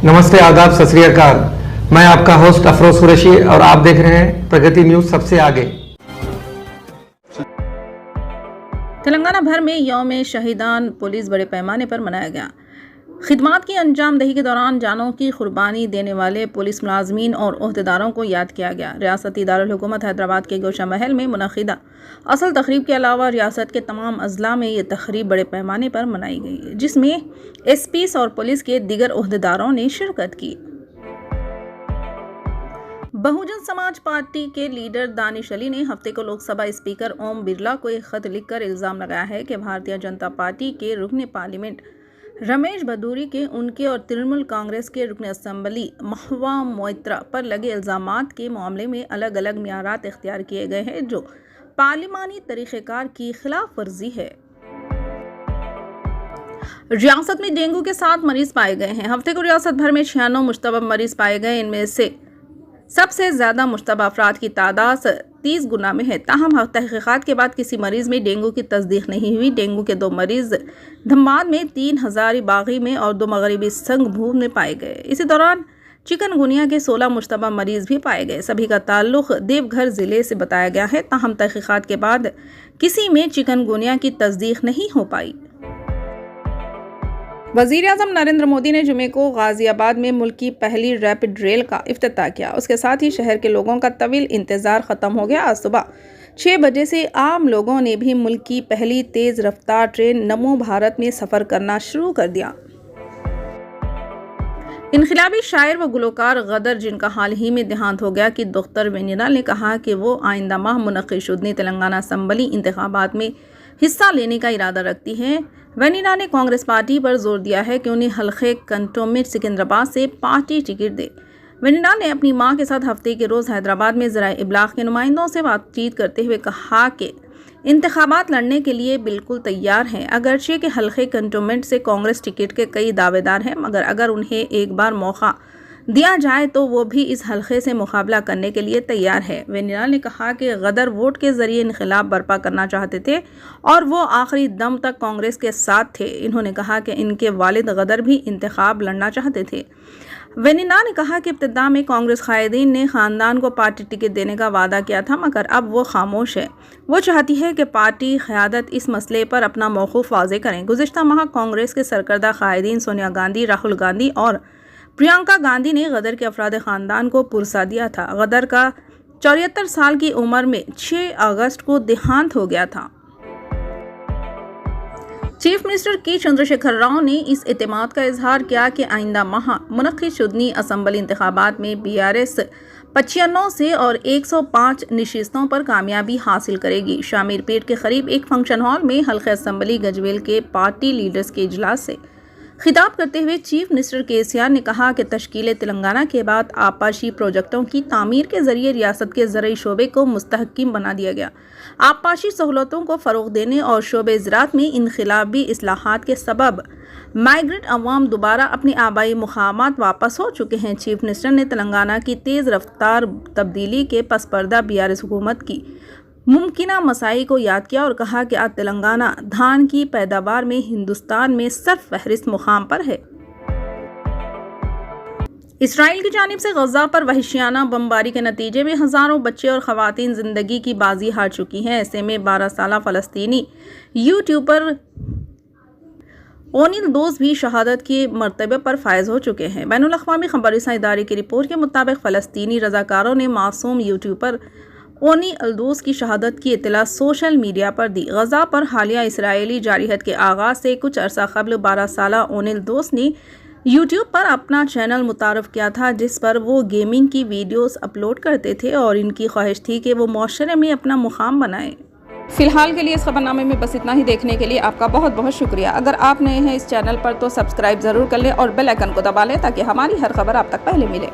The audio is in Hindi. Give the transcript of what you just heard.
नमस्ते, आदाब, सत श्री अकाल। मैं आपका होस्ट अफरोज कुरैशी और आप देख रहे हैं प्रगति न्यूज सबसे आगे। तेलंगाना भर में यौम शहीदान पुलिस बड़े पैमाने पर मनाया गया। खिदमात की अंजामदही के दौरान जानों की कुर्बानी देने वाले पुलिस मुलाजमीन और ओहदेदारों को याद किया गया। रियासती दारुल हुकूमत हैदराबाद के गोशा महल में मुनक़िदा असल तकरीब के अलावा रियासत के तमाम अजला में ये तकरीब बड़े पैमाने पर मनाई गई, जिसमें एसपीस और पुलिस के दीगर ओहदेदारों ने शिरकत की। बहुजन समाज पार्टी के लीडर दानिश अली ने हफ्ते को लोकसभा स्पीकर ओम बिरला को एक खत लिखकर इल्ज़ाम लगाया है कि भारतीय जनता पार्टी के रुकन पार्लियामेंट रमेश बदूरी के उनके और तृणमूल कांग्रेस के रुकन असम्बली महवा मोइत्रा पर लगे इल्ज़ामात के मामले में अलग अलग मियारात इख्तियार किए गए हैं, जो पार्लिमानी तरीक़ेकार की खिलाफ वर्जी है। रियासत में डेंगू के 7 मरीज पाए गए हैं। हफ्ते को रियासत भर में 96 मुश्तबा मरीज पाए गए। इनमें से सबसे ज़्यादा मुश्तबा अफराद की तादाद 30 गुना में है। ताहम तहक़ीक़ात के बाद किसी मरीज़ में डेंगू की तस्दीक नहीं हुई। डेंगू के 2 मरीज़ धनबाद में, 3 हज़ारीबागी में और 2 मगरबी संगभूम में पाए गए। इसी दौरान चिकनगुनिया के 16 मुश्तबा मरीज़ भी पाए गए। सभी का ताल्लुक़ देवघर ज़िले से बताया गया है। ताहम तहक़ीक़ात के बाद किसी में चिकनगुनिया की तस्दीक नहीं हो पाई। वज़ीर-ए-आज़म नरेंद्र मोदी ने जुमे को गाज़ियाबाद में मुल्क की पहली रैपिड रेल का इफ्तिताह किया। उसके साथ ही शहर के लोगों का तवील इंतज़ार ख़त्म हो गया। आज सुबह 6 बजे से आम लोगों ने भी मुल्क की पहली तेज़ रफ्तार ट्रेन नमो भारत में सफ़र करना शुरू कर दिया। इनक़िलाबी शायर व गुलकार गदर, जिनका हाल ही में देहांत हो गया, कि डॉक्टर वेनिला ने कहा कि वो आइंदा माह मुनक़्क़िद शुदनी तेलंगाना असम्बली इंतख़ाबात में हिस्सा लेने का इरादा रखती हैं। वेनिला ने कांग्रेस पार्टी पर जोर दिया है कि उन्हें हल्के कंटोनमेंट सिकंदराबाद से पार्टी टिकट दे। वेनिला ने अपनी मां के साथ हफ्ते के रोज़ हैदराबाद में ज़राए इब्लाग के नुमाइंदों से बातचीत करते हुए कहा कि इंतखाबात लड़ने के लिए बिल्कुल तैयार हैं। अगरचे के हल्के कंटोनमेंट से कांग्रेस टिकट के कई दावेदार हैं, मगर अगर उन्हें एक बार मौका दिया जाए तो वो भी इस हल्के से मुकाबला करने के लिए तैयार है। वेनिला ने कहा कि गदर वोट के जरिए इनकलाब बर्पा करना चाहते थे और वो आखिरी दम तक कांग्रेस के साथ थे। इन्होंने कहा कि इनके वालिद गदर भी इंतखाब लड़ना चाहते थे। वेनिला ने कहा कि इब्तिदा में कांग्रेस कायदीन ने ख़ानदान को पार्टी टिकट देने का वादा किया था, मगर अब वो खामोश है। वो चाहती है कि पार्टी क़यादत इस मसले पर अपना मौक़िफ़ वाज़ेह करें। गुज़िश्ता माह कांग्रेस के सरकर्दा कायदीन सोनिया गांधी, राहुल गांधी और प्रियंका गांधी ने गदर के अफराद ख़ानदान को पुरसा दिया था। गदर का 74 साल की उम्र में 6 अगस्त को देहांत हो गया था। चीफ मिनिस्टर के चंद्रशेखर राव ने इस एतमाद का इजहार किया कि आइंदा माह मुनक़्क़िद शुदनी असम्बली इंतखाबात में BRS 95 से और 105 नशिस्तों पर कामयाबी हासिल करेगी। शामीरपेट के करीब एक फंक्शन हॉल में हल्के असम्बली गजवेल के पार्टी लीडर्स के इजलास से खिताब करते हुए चीफ मिनिस्टर KCR ने कहा कि तश्कील तेलंगाना के बाद आपाशी प्रोजेक्टों की तामीर के जरिए रियासत के ज़रई शोबे को मुस्तहकम बना दिया गया। आपाशी सहूलतों को फ़रोग़ देने और शोबे ज़राअत में इनक़िलाबी इस्लाहात के सबब माइग्रेंट अवाम दोबारा अपने आबाई मुक़ामात वापस हो चुके हैं। चीफ मिनिस्टर ने तेलंगाना की तेज़ रफ्तार तब्दीली के पस पर्दा BRS हुकूमत की मुमकिना मसाई को याद किया और कहा कि आज तेलंगाना धान की पैदावार में हिंदुस्तान में सरफ़हरिस्त मुकाम पर है। इसराइल की जानिब से गज़ा पर वहशियाना बमबारी के नतीजे में हज़ारों बच्चे और ख़वातीन ज़िंदगी की बाजी हार चुकी हैं। ऐसे में 12 साला फ़लस्तीनी यूट्यूबर ओनिल दोस्त भी शहादत के मरतबे पर फायज हो चुके हैं। बैनुल अक़वामी ख़बररसा इदारे की रिपोर्ट के मुताबिक फ़लस्तीनी रज़ाकारों ने मासूम यूट्यूबर ओनी अलदोस की शहादत की इत्तला सोशल मीडिया पर दी। गज़ा पर हालिया इसराइली जारहत के आगाज़ से कुछ अरसा कबल 12 साला ओनिल दोस्त ने यूट्यूब पर अपना चैनल मुतारफ़ किया था, जिस पर वो गेमिंग की वीडियोस अपलोड करते थे और इनकी ख्वाहिश थी कि वो माशरे में अपना मुकाम बनाएं। फ़िलहाल के लिए इस खबरनामे में बस इतना ही। देखने के लिए आपका बहुत बहुत शुक्रिया। अगर आप नए हैं इस चैनल पर तो सब्सक्राइब ज़रूर कर लें और बेल आइकन को दबा लें ताकि हमारी हर खबर आप तक पहले मिले।